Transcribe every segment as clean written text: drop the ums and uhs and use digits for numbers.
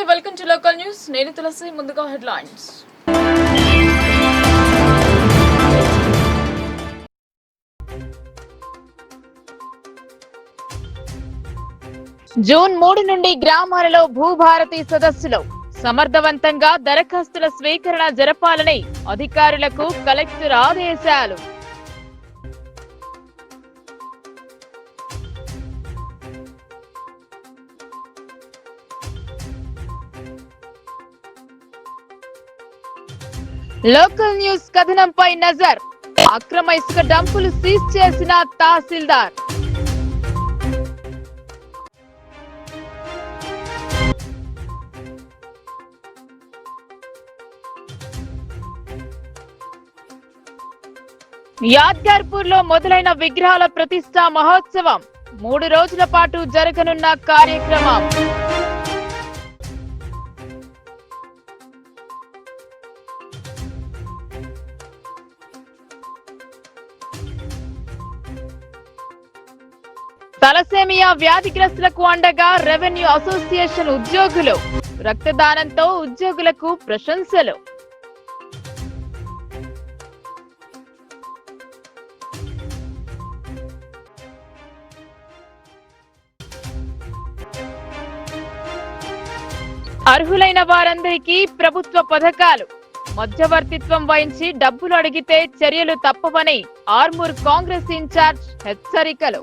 నమస్తే, welcome to local news. నేను తులసి. ముందుగా హెడ్లైన్స్. జూన్ 3 నుండి గ్రామాలలో భూభారతి సదస్సులు సమర్థవంతంగా దరఖాస్తుల స్వీకరణ జరపాలని అధికారులకు కలెక్టర్ ఆదేశాలు. లోకల్ న్యూస్ కథనంపై నజర్. అక్రమ ఇసుక డంపులు సీజ్ చేసిన తహసీల్దార్. యాద్గార్పూర్ లో మొదలైన విగ్రహాల ప్రతిష్ఠా మహోత్సవం 3 రోజుల పాటు జరగనున్న కార్యక్రమం. తలసేమియా వ్యాధిగ్రస్తులకు అండగా రెవెన్యూ అసోసియేషన్ ఉద్యోగులు. రక్తదానంతో ఉద్యోగులకు ప్రశంసలు. అర్హులైన వారందరికీ ప్రభుత్వ పథకాలు. మధ్యవర్తిత్వం వహించి డబ్బులు అడిగితే చర్యలు తప్పవని ఆర్మూర్ కాంగ్రెస్ ఇన్ఛార్జ్ హెచ్చరికలు.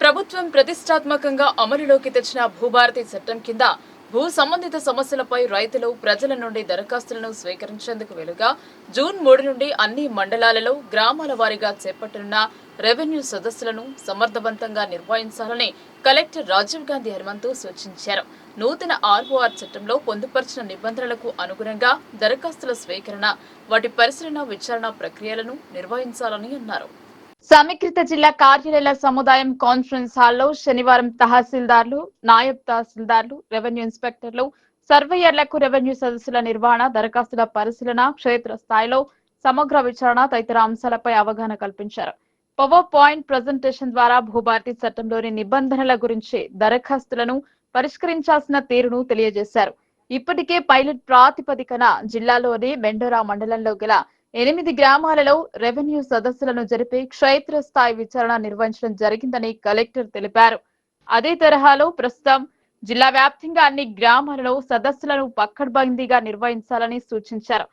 ప్రభుత్వం ప్రతిష్టాత్మకంగా అమలులోకి తెచ్చిన భూభారతి చట్టం కింద భూ సంబంధిత సమస్యలపై రైతులు, ప్రజల నుండి దరఖాస్తులను స్వీకరించేందుకు వీలుగా జూన్ 3 నుండి అన్ని మండలాలలో గ్రామాల వారీగా చేపట్టనున్న రెవెన్యూ సదస్సులను సమర్థవంతంగా నిర్వహించాలని కలెక్టర్ రాజీవ్ గాంధీ హనుమంతు సూచించారు. నూతన ఆర్ఓఆర్ చట్టంలో పొందుపరిచిన నిబంధనలకు అనుగుణంగా దరఖాస్తుల స్వీకరణ, వాటి పరిశీలన, విచారణ ప్రక్రియలను నిర్వహించాలని అన్నారు. సమీకృత జిల్లా కార్యాలయాల సముదాయం కాన్ఫరెన్స్ హాల్లో శనివారం తహసీల్దార్లు, నాయబ్ తహసీల్దార్లు, రెవెన్యూ ఇన్స్పెక్టర్లు, సర్వేయర్లకు రెవెన్యూ సదస్సుల నిర్వహణ, దరఖాస్తుల పరిశీలన, క్షేత్ర స్థాయిలో సమగ్ర విచారణ తదితర అంశాలపై అవగాహన కల్పించారు. పవర్ పాయింట్ ప్రజెంటేషన్ ద్వారా భూభారతి చట్టంలోని నిబంధనల గురించి, దరఖాస్తులను పరిష్కరించాల్సిన తీరును తెలియజేశారు. ఇప్పటికే పైలట్ ప్రాతిపదికన జిల్లాలోని మెండోరా మండలంలో గల 8 గ్రామాలలో రెవెన్యూ సదస్సులను జరిపి క్షేత్రస్థాయి విచారణ నిర్వహించడం జరిగిందని కలెక్టర్ తెలిపారు. అదే తరహాలో ప్రస్తుతం జిల్లా వ్యాప్తంగా అన్ని గ్రామాలలో సదస్సులను పకడ్బందీగా నిర్వహించాలని సూచించారు.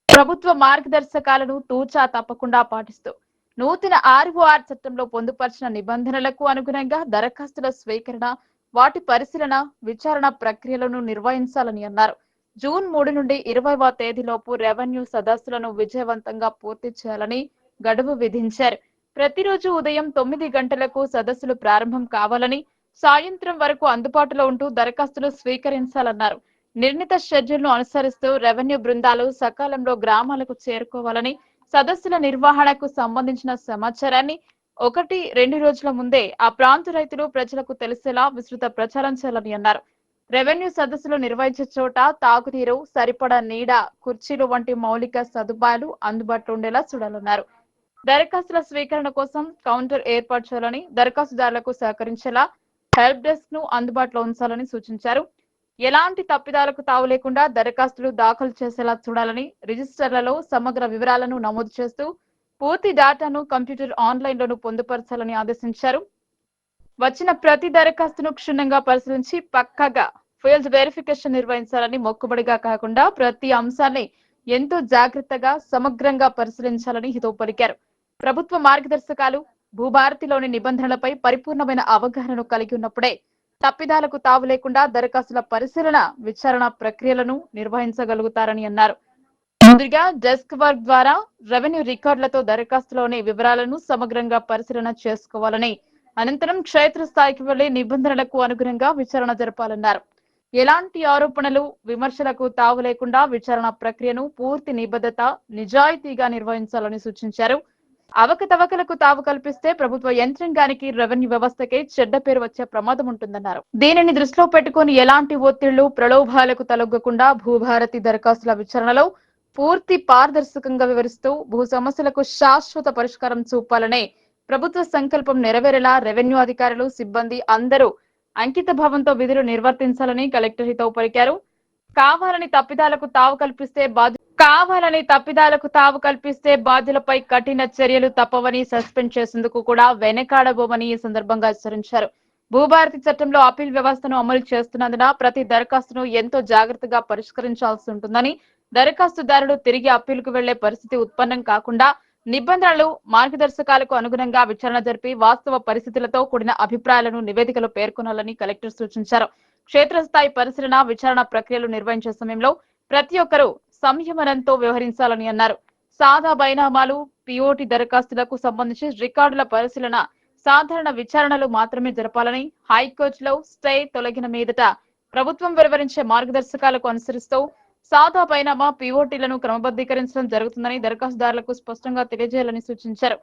ప్రభుత్వ మార్గదర్శకాలను తూచా తప్పకుండా పాటిస్తూ నూతన ఆర్ఓఆర్ చట్టంలో పొందుపరిచిన నిబంధనలకు అనుగుణంగా దరఖాస్తుల స్వీకరణ, వాటి పరిశీలన, విచారణ ప్రక్రియలను నిర్వహించాలని అన్నారు. జూన్ 3 నుండి 20వ తేదీలోపు రెవెన్యూ సదస్సులను విజయవంతంగా పూర్తి చేయాలని గడువు విధించారు. ప్రతిరోజు ఉదయం 9 గంటలకు సదస్సులు ప్రారంభం కావాలని, సాయంత్రం వరకు అందుబాటులో ఉంటూ దరఖాస్తులు స్వీకరించాలన్నారు. నిర్ణీత షెడ్యూల్ ను అనుసరిస్తూ రెవెన్యూ బృందాలు సకాలంలో గ్రామాలకు చేరుకోవాలని, సదస్సుల నిర్వహణకు సంబంధించిన సమాచారాన్ని 1-2 రోజుల ముందే ఆ ప్రాంత రైతులు, ప్రజలకు తెలిసేలా విస్తృత ప్రచారం చేయాలని అన్నారు. రెవెన్యూ సదస్సులు నిర్వహించే చోట తాగునీరు, సరిపడా నీడ, కుర్చీలు వంటి మౌలిక సదుపాయాలు అందుబాటులో ఉండేలా చూడాలన్నారు. దరఖాస్తుల స్వీకరణ కోసం కౌంటర్ ఏర్పాటు చేయాలని, దరఖాస్తుదారులకు సహకరించేలా హెల్ప్ డెస్క్ ను అందుబాటులో ఉంచాలని సూచించారు. ఎలాంటి తప్పిదాలకు తావు లేకుండా దరఖాస్తులు దాఖలు చేసేలా చూడాలని, రిజిస్టర్లలో సమగ్ర వివరాలను నమోదు చేస్తూ పూర్తి డేటాను కంప్యూటర్ ఆన్లైన్ లోను పొందుపరచాలని ఆదేశించారు. వచ్చిన ప్రతి దరఖాస్తును క్షుణ్ణంగా పరిశీలించి పక్కాగా ఫీల్డ్ వెరిఫికేషన్ నిర్వహించాలని, మొక్కుబడిగా కాకుండా ప్రతి అంశాన్ని ఎంతో జాగ్రత్తగా, సమగ్రంగా పరిశీలించాలని హితవు పలికారు. ప్రభుత్వ మార్గదర్శకాలు, భూభారతిలోని నిబంధనలపై పరిపూర్ణమైన అవగాహనను కలిగి ఉన్నప్పుడే తప్పిదాలకు తావు లేకుండా దరఖాస్తుల పరిశీలన, విచారణ ప్రక్రియలను నిర్వహించగలుగుతారని అన్నారు. ముందుగా డెస్క్ వర్క్ ద్వారా రెవెన్యూ రికార్డులతో దరఖాస్తులోని వివరాలను సమగ్రంగా పరిశీలన చేసుకోవాలని, అనంతరం క్షేత్రస్థాయికి వెళ్లి నిబంధనలకు అనుగుణంగా విచారణ జరపాలన్నారు. ఎలాంటి ఆరోపణలు, విమర్శలకు తావు లేకుండా విచారణ ప్రక్రియను పూర్తి నిబద్ధత, నిజాయితీగా నిర్వహించాలని సూచించారు. అవకతవకలకు తావు కల్పిస్తే ప్రభుత్వ యంత్రాంగానికి, రెవెన్యూ వ్యవస్థకే చెడ్డ పేరు వచ్చే ప్రమాదం ఉంటుందన్నారు. దీనిని దృష్టిలో పెట్టుకుని ఎలాంటి ఒత్తిళ్లు, ప్రలోభాలకు తలొగ్గకుండా భూభారతి దరఖాస్తుల విచారణలో పూర్తి పారదర్శకంగా వివరిస్తూ భూ సమస్యలకు శాశ్వత పరిష్కారం చూపాలని ప్రభుత్వ సంకల్పం నెరవేరేలా రెవెన్యూ అధికారులు, సిబ్బంది అందరూ అంకిత భావంతో విధులు నిర్వర్తించాలని కలెక్టర్ హితవు పలికారు. కావాలని తప్పిదాలకు తావు కల్పిస్తే బాధ్యులపై కఠిన చర్యలు తప్పవని, సస్పెండ్ చేసేందుకు కూడా వెనకాడబోమని ఈ సందర్భంగా హెచ్చరించారు. భూభారతి చట్టంలో అప్పీల్ వ్యవస్థను అమలు చేస్తున్నందున ప్రతి దరఖాస్తును ఎంతో జాగ్రత్తగా పరిష్కరించాల్సి ఉంటుందని, దరఖాస్తుదారుడు తిరిగి అప్పీలుకు వెళ్లే పరిస్థితి ఉత్పన్నం కాకుండా నిబంధనలు, మార్గదర్శకాలకు అనుగుణంగా విచారణ జరిపి వాస్తవ పరిస్థితులతో కూడిన అభిప్రాయాలను నివేదికలో పేర్కొనాలని కలెక్టర్ సూచించారు. క్షేత్రస్థాయి పరిశీలన, విచారణ ప్రక్రియలు నిర్వహించే సమయంలో ప్రతి ఒక్కరూ సంయమనంతో వ్యవహరించాలని అన్నారు. సాదా బైనామాలు, పిఓటి దరఖాస్తులకు సంబంధించి రికార్డుల పరిశీలన, సాధారణ విచారణలు మాత్రమే జరపాలని, హైకోర్టులో స్టే తొలగిన మీదట ప్రభుత్వం వెలువరించే మార్గదర్శకాలకు అనుసరిస్తూ సాదా బైనామా, పిఓటీలను క్రమబద్ధీకరించడం జరుగుతుందని దరఖాస్తుదారులకు స్పష్టంగా తెలియజేయాలని సూచించారు.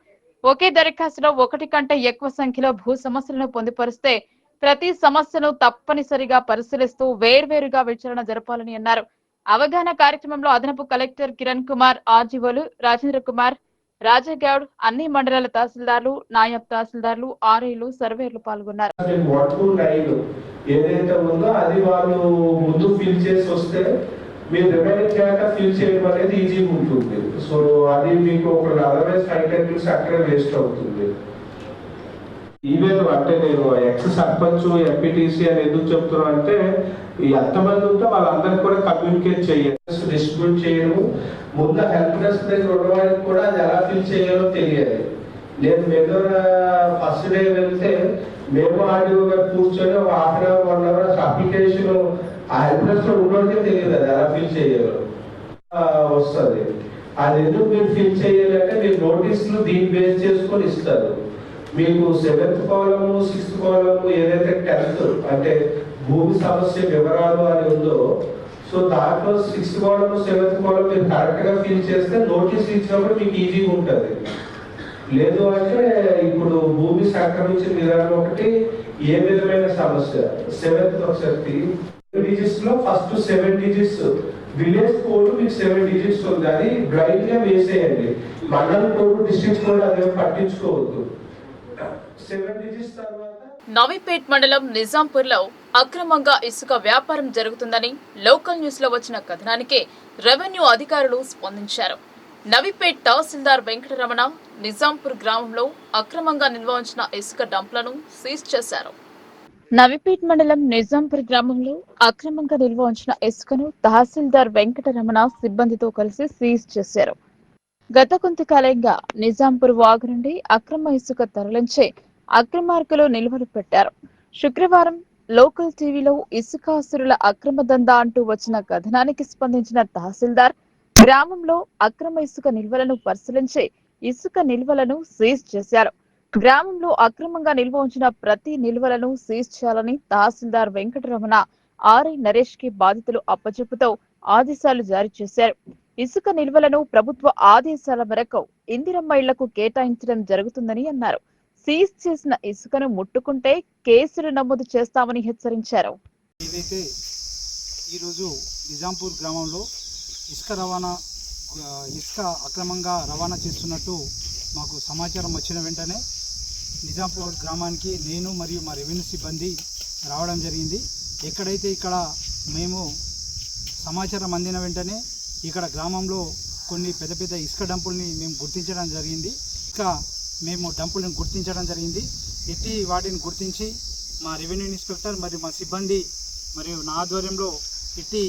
ఒకే దరఖాస్తులో ఒకటి కంటే ఎక్కువ సంఖ్యలో భూ సమస్యలను పొందుపరిస్తే ప్రతి సమస్యను తప్పనిసరిగా పరిశీలిస్తూ వేర్వేరుగా విచారణ జరపాలని అన్నారు. అవగాహన కార్యక్రమంలో అదనపు కలెక్టర్ కిరణ్ కుమార్, ఆర్జీఓలు రాజేంద్ర కుమార్, రాజగౌడ్, అన్ని మండలాల తహసీల్దార్లు, నాయబ్ తహసీల్దార్లు, ఆర్ఐలు, సర్వేర్లు పాల్గొన్నారు. ఏదైతే ఉందో అది వాళ్ళు ముందు ఫిల్ చేసి వస్తే మీరు రిమైనింగ్ డేటా ఫిల్ చేయడం అనేది ఈజీగా ఉంటుంది. సో అది మీకు ఒక అదర్వైజ్ 5-10 minutes అక్కడే వేస్ట్ అవుతుంది. ఈవెన్ అంటే నేను ఎక్స్ సర్పంచ్, ఎంపీటీసీ అని ఎందుకు చెప్తున్నా అంటే ఎంతమంది ఉంటే వాళ్ళందరికీ కూడా కమ్యూనికేట్ చేయాలి, డిస్ట్రిబ్యూట్ చేయడం. ముందు హెల్ప్ డెస్క్ దగ్గర ఉన్నవాడికి కూడా అది ఎలా ఫిల్ చేయాలో తెలియాలి. నేను మెదూర ఫస్ట్ డే వెళ్తే మేము ఆడియో గారు కూర్చొని ఒక ½ hour 1 hour అప్లికేషన్ ఆ హెల్ప్ డెస్క్ లో ఉన్నోడికే తెలియదు అది ఎలా ఫిల్ చేయాలో వస్తుంది. అది ఎందుకు మీరు ఫిల్ చేయాలి అంటే మీరు నోటీసులు దీన్ని బేస్ చేసుకొని ఇస్తారు. మీకు 7th కాలమ్ 6th కాలమ్ ఏదైతే 10th అంటే భూమి సమస్య వివరాలు అని ఉందో, సో దాంట్లో 6th కాలమ్ 7th కాలమ్ మీరు కరెక్ట్ గా ఫిల్ చేస్తే నోటీస్ ఇచ్చినప్పుడు మీకు ఈజీగా ఉంటుంది. లేదు అంటే ఇప్పుడు భూమి సంక్రమించిన విధానం ఒకటి, ఏ విధమైన సమస్య 7th ఒకసారి డిజిట్స్ లో ఫస్ట్ 7 digits విలేజ్ కోడ్ మీకు 7 digits ఉంది. అది బ్లైండ్ గా వేసేయండి. మండల కోడ్, డిస్ట్రిక్ట్ కోడ్ అదేం పట్టించుకోవద్దు. 7 digits తర్వాత నవీపేట్ మండలం నిజాంపూర్ లో అక్రమంగా ఇసుక వ్యాపారం జరుగుతుందని లోకల్ న్యూస్ లో వచ్చిన కథనానికి రెవెన్యూ అధికారులు స్పందించారు. నవీపేట్ తహసీల్దార్ వెంకటరమణ నిజాంపూర్ గ్రామంలో అక్రమంగా నిల్వ ఉంచిన ఇసుక డంప్లను సీజ్ చేశారు. నవీపేట్ మండలం నిజాంపూర్ గ్రామంలో అక్రమంగా నిల్వ ఉంచిన ఇసుకను తహసీల్దార్ వెంకటరమణ సిబ్బందితో కలిసి సీజ్ చేశారు. గత కొంతకాలంగా నిజాంపూర్ వాగు నుండి అక్రమ ఇసుక తరలించి అక్రమార్కులు నిల్వలు పెట్టారు. శుక్రవారం లోకల్ టీవీలో ఇసుకాసురుల అక్రమ దందా అంటూ వచ్చిన కథనానికి స్పందించిన తహసీల్దార్ గ్రామంలో అక్రమ ఇసుక నిల్వలను పరిశీలించి ఇసుక నిల్వలను సీజ్ చేశారు. గ్రామంలో అక్రమంగా నిల్వ ఉంచిన ప్రతి నిల్వలను సీజ్ చేయాలని తహసీల్దార్ వెంకటరమణ ఆర్ఐ నరేష్ కి బాధితులు అప్పచెప్పుతూ ఆదేశాలు జారీ చేశారు. ఇసుక నిల్వలను ప్రభుత్వ ఆదేశాల మేరకు ఇందిరమ్మ ఇళ్లకు కేటాయించడం జరుగుతుందని అన్నారు. సీజ్ చేసిన ఇసుకను ముట్టుకుంటే కేసులు నమోదు చేస్తామని హెచ్చరించారు. ఏదైతే ఈరోజు నిజాంపూర్ గ్రామంలో ఇసుక అక్రమంగా రవాణా చేస్తున్నట్టు మాకు సమాచారం వచ్చిన వెంటనే నిజాంపూర్ గ్రామానికి నేను మరియు మా రెవెన్యూ సిబ్బంది రావడం జరిగింది. ఎక్కడైతే ఇక్కడ మేము సమాచారం అందిన వెంటనే ఇక్కడ గ్రామంలో కొన్ని పెద్ద పెద్ద ఇసుక డంపుల్ని మేము గుర్తించడం జరిగింది. డంపులను గుర్తించడం జరిగింది. ఎట్టి వాటిని గుర్తించి మా రెవెన్యూ ఇన్స్పెక్టర్ మరియు మా సిబ్బంది మరియు నా ఆధ్వర్యంలో ఎట్టి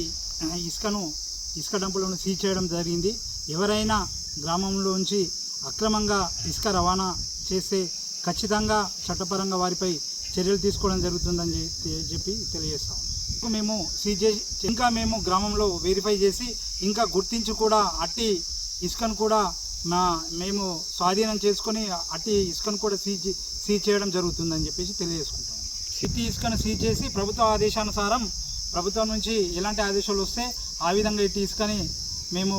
ఇసుక డంపులను సీజ్ చేయడం జరిగింది. ఎవరైనా గ్రామంలోంచి అక్రమంగా ఇసుక రవాణా చేస్తే ఖచ్చితంగా చట్టపరంగా వారిపై చర్యలు తీసుకోవడం జరుగుతుందని చెప్పి తెలియజేస్తాము. మేము సీజ్ చేసి ఇంకా మేము గ్రామంలో వెరిఫై చేసి ఇంకా గుర్తించి కూడా అట్టి ఇసుకను కూడా మేము స్వాధీనం చేసుకొని అట్టి ఇసుకను కూడా సీజ్ చేయడం జరుగుతుందని చెప్పేసి తెలియజేసుకుంటాం. ఇట్టి ఇసుకను సీజ్ చేసి ప్రభుత్వ ఆదేశానుసారం ప్రభుత్వం నుంచి ఎలాంటి ఆదేశాలు వస్తే ఆ విధంగా ఇట్టి ఇసుకని మేము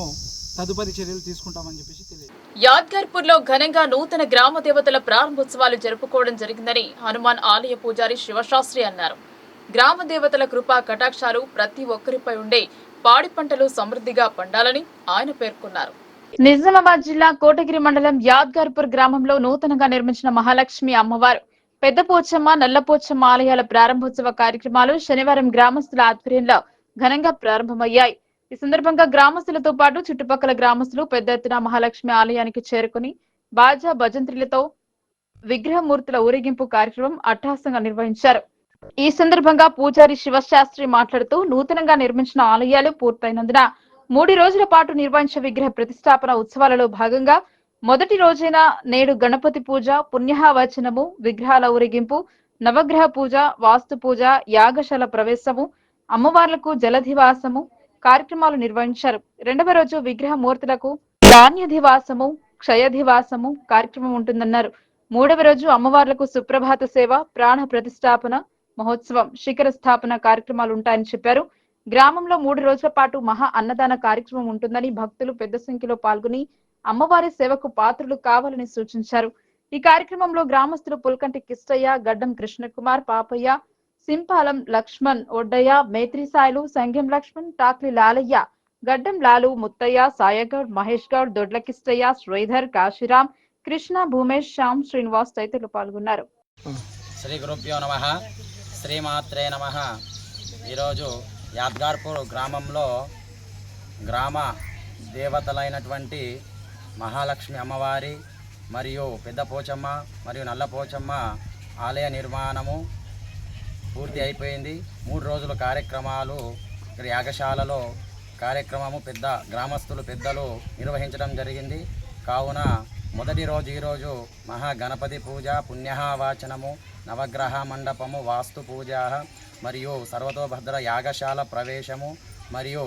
తదుపరి చర్యలు తీసుకుంటామని చెప్పేసి తెలియదు. యాద్గర్పూర్ లో ఘనంగా నూతన గ్రామ దేవతల ప్రారంభోత్సవాలు జరుపుకోవడం జరిగిందని హనుమాన్ ఆలయ పూజారి శివశాస్త్రి అన్నారు. గ్రామ దేవతల కృపా కటాక్షాలు ప్రతి ఒక్కరిపై ఉండే పాడి పంటలు సమృద్ధిగా పండాలని ఆయన పేర్కొన్నారు. నిజామాబాద్ జిల్లా కోటగిరి మండలం యాద్గార్పూర్ గ్రామంలో నూతనంగా నిర్మించిన మహాలక్ష్మి అమ్మవారు, పెద్ద పోచమ్మ, నల్ల పోచమ్మ ఆలయాల ప్రారంభోత్సవ కార్యక్రమాలు శనివారం గ్రామస్తుల ఆధ్వర్యంలో ఘనంగా ప్రారంభమయ్యాయి. ఈ సందర్భంగా గ్రామస్తులతో పాటు చుట్టుపక్కల గ్రామస్తులు పెద్ద ఎత్తున మహాలక్ష్మి ఆలయానికి చేరుకుని బాజా భజంత్రిలతో విగ్రహమూర్తుల ఊరేగింపు కార్యక్రమం అట్టహాసంగా నిర్వహించారు. ఈ సందర్భంగా పూజారి శివశాస్త్రి మాట్లాడుతూ నూతనంగా నిర్మించిన ఆలయాలు పూర్తయినందున 3 రోజుల పాటు నిర్వహించే విగ్రహ ప్రతిష్టాపన ఉత్సవాలలో భాగంగా మొదటి రోజైన నేడు గణపతి పూజ, పుణ్యాహవచనము, విగ్రహాల ఊరేగింపు, నవగ్రహ పూజ, వాస్తు పూజ, యాగశాల ప్రవేశము, అమ్మవార్లకు జలధివాసము కార్యక్రమాలు నిర్వహించారు. రెండవ రోజు విగ్రహ మూర్తులకు ధాన్యధివాసము, క్షయధివాసము కార్యక్రమం ఉంటుందన్నారు. మూడవ రోజు అమ్మవార్లకు సుప్రభాత సేవ, ప్రాణ ప్రతిష్టాపన మహోత్సవం, శిఖర స్థాపన కార్యక్రమాలు ఉంటాయని చెప్పారు. గ్రామంలో 3 రోజుల పాటు మహా అన్నదాన కార్యక్రమం ఉంటుందని భక్తులు పెద్ద సంఖ్యలో పాల్గొని అమ్మవారి సేవకు పాత్రులు కావాలని సూచించారు. ఈ కార్యక్రమంలో గ్రామస్తులు పుల్కంటి కిష్టయ్య, గడ్డం కృష్ణకుమార్, పాపయ్య, సింపాలం లక్ష్మణ్, ఒడ్డయ్య, మేత్రి సాయిలు, సంఘం లక్ష్మణ్, టాక్లి లాలయ్య, గడ్డం లాలు, ముత్తయ్య, సాయగౌడ్, మహేష్ గౌడ్, దొడ్ల కిష్టయ్య, శ్రీధర్, కాశీరాం, కృష్ణ, భూమేష్, శ్యామ్, శ్రీనివాస్ తదితరులు పాల్గొన్నారు. శ్రీ గురుభ్యో నమః. శ్రీమాత్రే నమః. ఈరోజు యాద్గార్పూర్ గ్రామంలో గ్రామ దేవతలైనటువంటి మహాలక్ష్మి అమ్మవారి మరియు పెద్ద పోచమ్మ మరియు నల్ల పోచమ్మ ఆలయ నిర్మాణము పూర్తి అయిపోయింది. 3 రోజుల కార్యక్రమాలు ఇక్కడ యాగశాలలో కార్యక్రమము గ్రామస్తులు పెద్దలు నిర్వహించడం జరిగింది. కావున మొదటి రోజు ఈరోజు మహాగణపతి పూజ, పుణ్యాహవాచనము, నవగ్రహ మండపము, వాస్తు పూజ మరియు సర్వతోభద్ర యాగశాల ప్రవేశము మరియు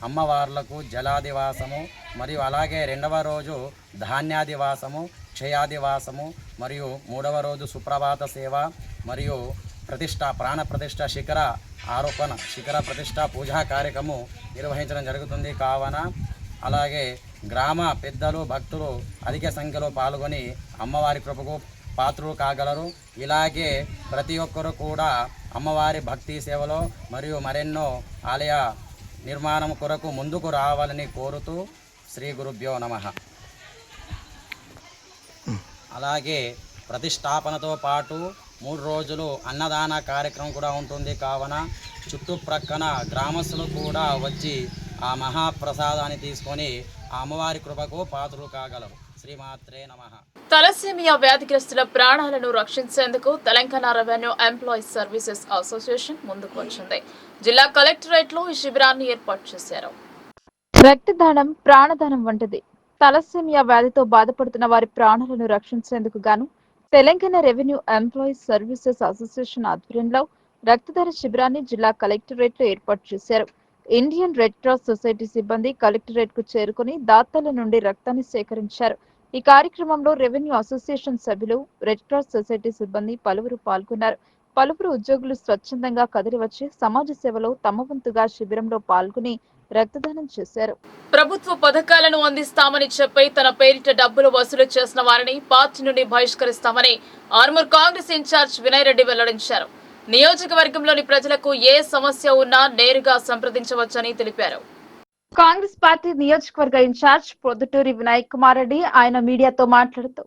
అమ్మవార్లకు జలాదివాసము మరియు అలాగే రెండవ రోజు ధాన్యాదివాసము, క్షయాదివాసము మరియు మూడవ రోజు సుప్రభాత సేవ మరియు ప్రాణ ప్రతిష్ట, శిఖర ప్రతిష్ట పూజా కార్యక్రమం నిర్వహించడం జరుగుతుంది. కావున అలాగే గ్రామ పెద్దలు, భక్తులు అధిక సంఖ్యలో పాల్గొని అమ్మవారి కృపకు పాత్రులు కాగలరు. ఇలాగే ప్రతి ఒక్కరు కూడా అమ్మవారి భక్తి సేవలో మరియు మరెన్నో ఆలయ నిర్మాణం కొరకు ముందుకు రావాలని కోరుతూ శ్రీ గురుభ్యో నమః. అలాగే ప్రతిష్టాపనతో పాటు 3 రోజులు అన్నదాన కార్యక్రమం కూడా ఉంటుంది. కావున చుట్టుప్రక్కన గ్రామస్తులు కూడా వచ్చి ఆ మహాప్రసాదాన్ని తీసుకొని ఆ అమ్మవారి కృపకు పాత్రులు కాగలరు. శ్రీమాత్రే నమః. తలసేమియా వ్యాధిగ్రస్తుల ప్రాణాలను రక్షించేందుకు Telangana revenue employees services association ముందుకు వచ్చింది. జిల్లా కలెక్టరేట్ లో ఈ శిబిరాన్ని ఏర్పాటు చేశారు. రక్తదానం ప్రాణదానం వంటిది. తలసేమియా వ్యాధితో బాధపడుతున్న వారి ప్రాణాలను రక్షించేందుకు గాను Telangana revenue employees services association ఆధ్వర్యంలో రక్తదాన శిబిరాన్ని జిల్లా కలెక్టరేట్ లో ఏర్పాటు చేశారు. ఇండియన్ రెడ్ క్రాస్ సొసైటీ సిబ్బంది కలెక్టరేట్ కు చేరుకుని దాతల నుండి రక్తాన్ని సేకరించారు. ఈ కార్యక్రమంలో రెవెన్యూ అసోసియేషన్ సభ్యులు, రెడ్ క్రాస్ సొసైటీ సిబ్బంది పలువురు పాల్గొన్నారు. పలువురు ఉద్యోగులు స్వచ్ఛందంగా కదిలివచ్చి సమాజ సేవలో తమ వంతుగా శిబిరంలో పాల్గొని రక్తదానం చేశారు. ప్రభుత్వ పథకాలను అందిస్తామని చెప్పి తన పేరిట డబ్బులు వసూలు చేసిన వారిని పార్టీ నుండి బహిష్కరిస్తామని ఆర్మూర్ కాంగ్రెస్ ఇన్ఛార్జ్ వినయ్ రెడ్డి వెల్లడించారు. నియోజకవర్గంలోని ప్రజలకు ఏ సమస్య ఉన్నా నేరుగా సంప్రదించవచ్చని తెలిపారు. కాంగ్రెస్ పార్టీ నియోజకవర్గ ఇన్ఛార్జ్ పొద్దుటూరి వినాయక్ కుమార్ రెడ్డి ఆయన మీడియాతో మాట్లాడుతూ,